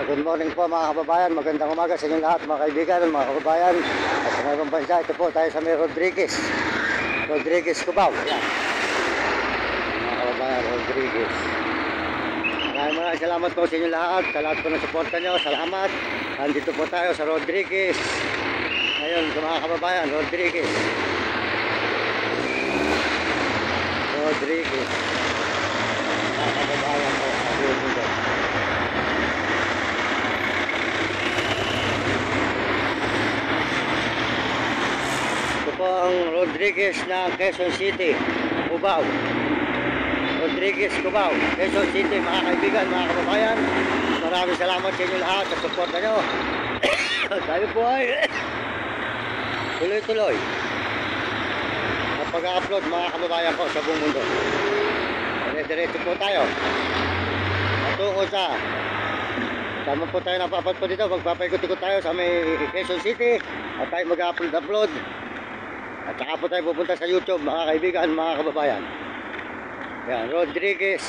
Good morning po mga kababayan, magandang umaga sa inyo lahat mga kaibigan, mga kababayan. At sa mayroong bansa, ito po tayo sa may Rodriguez Cubao. Yan. Mga kababayan, Rodriguez. Maraming salamat po sa inyo lahat, sa lahat po ng suporta nyo, salamat. Nandito po tayo sa Rodriguez. Ngayon mga kababayan, Rodriguez. Mga kababayan po, ang Rodriguez na Quezon City, Cubao. Rodriguez, Cubao, Quezon City, mga kaibigan, mga kababayan. Maraming salamat sa inyo lahat sa suporta nyo. Tayo po ay tuloy-tuloy at pag-upload mga kababayan ko sa buong mundo. Diretso po tayo. Patungo sa saan po tayo napapat po dito. Magpapaikot-ikot tayo sa may Quezon City at tayo mag-upload. At saka po tayo pupunta sa YouTube mga kaibigan, mga kababayan. Yan, Rodriguez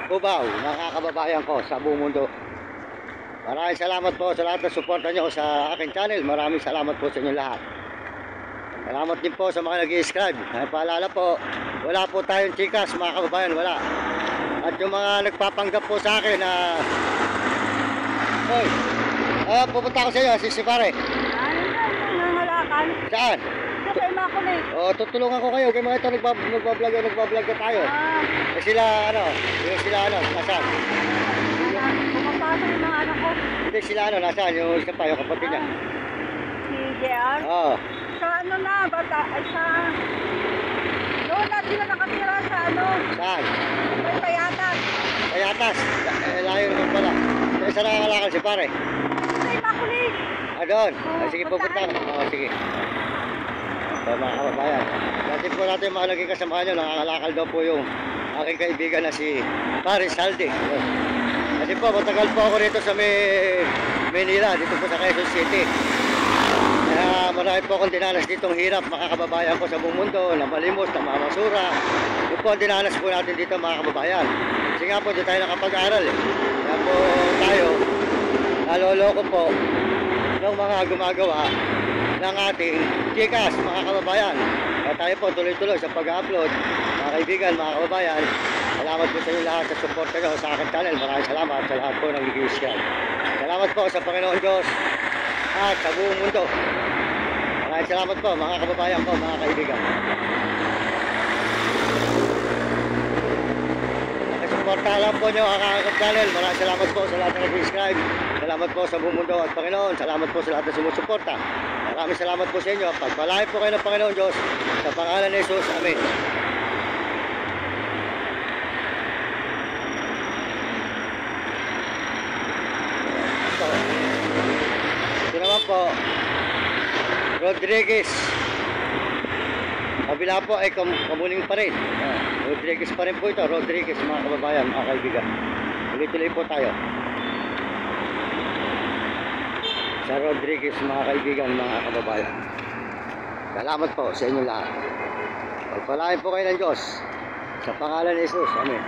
Cubao, mga kababayan ko sa buong mundo. Maraming salamat po sa lahat ng suporta nyo sa aking channel. Maraming salamat po sa inyo lahat. Salamat din po sa mga nag-i-subscribe. Paalala po, wala po tayong chikas mga kababayan, wala. At yung mga nagpapanggap po sa akin na hoy, pupunta ako sa iyo, si pare. Saan? Tutulungan ko kayo. Kaya mga ito nagbablog ka tayo. Sila nasaan? Pumapasok yung mga anak ko. Hindi sila nasaan? Yung isa pa, yung kapatid niya. Si JR? Oo. Sa bata, ay sa doon na sila nakatira sa Saan? May Payatas. Payatas? Layo naman pala. Saan nakakalakal si pare? Sa Immaculate. Doon? Sige, pupunta ka. Sige. Mga kababayan, dati po natin mga naging kasamahan nyo, nakakalakal daw po yung aking kaibigan na si Paris Saldi. Kasi po, matagal po ako rito sa Manila, dito po sa Quezon City. Kaya marami po akong dinanas ditong hirap mga kababayan ko sa buong mundo, na malimos, na mamasura. Yun po ang dinanas po natin dito mga kababayan. Kasi nga po, dito tayo nakapag-aral. Kaya po tayo, naloloko po ng mga gumagawa ng ating Gcash mga kababayan. Kaya tayo po tuloy-tuloy sa pag-upload mga kaibigan, mga kababayan. Salamat po sa inyo lahat sa suporta nyo sa aking channel. Maraming salamat sa lahat po ng nag-i-subscribe. Salamat po sa Panginoon Diyos at sa buong mundo. Maraming salamat po mga kababayan ko, mga kaibigan. Suportahan lang po nyo ang aking channel. Maraming salamat po sa lahat ng nag-subscribe. Salamat po sa buong mundo at Panginoon. Salamat po sa lahat ng sumusuporta. Maraming salamat po sa inyo. Pagpalain po kayo ng Panginoon Diyos sa pangalan ni Jesus. Amen. Ito naman po, Rodriguez. Kabila po ay kamuning pa rin. Rodriguez pa rin po ito. Rodriguez mga kababayan, mga kaibigan. Tuloy-tuloy po tayo sa Rodriguez mga kaibigan, mga kababayan. Salamat po sa inyo lahat. Pagpalain po kayo ng Diyos sa pangalan ni Jesus. Amen.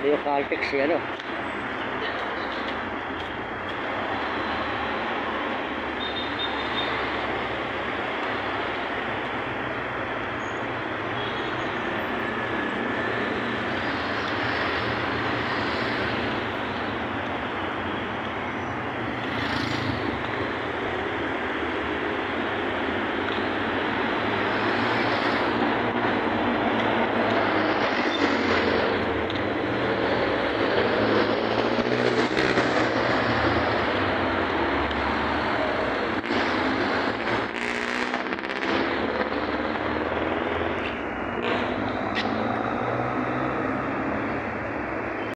yung Caltex si ano.